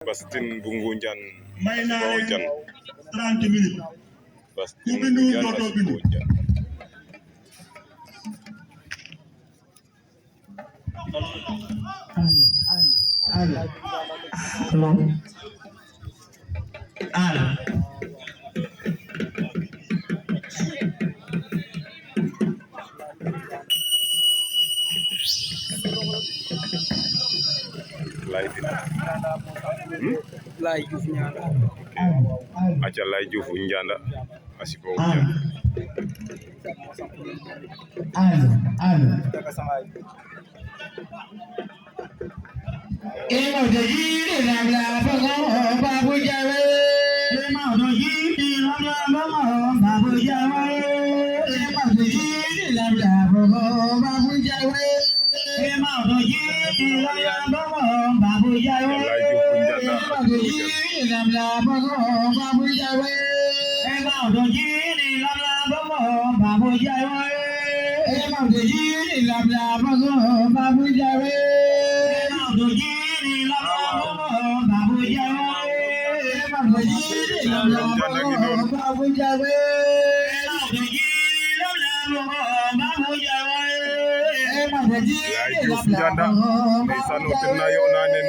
Bastin bu Ngunjaan may naa Asiboo leen Jan 30 minutes Bastin ku bindu Ngunjaan dootoo bindu. Asiboo Jan Lay dina Lay Diouf Ndianda aca Lay Diouf Ndianda Asiboo Jan Lay Diouf bu Ndianda Asiboo Jan Ndianda ngi noonu Lay Diouf Ndianda ndeysaan o ten na yo'na nen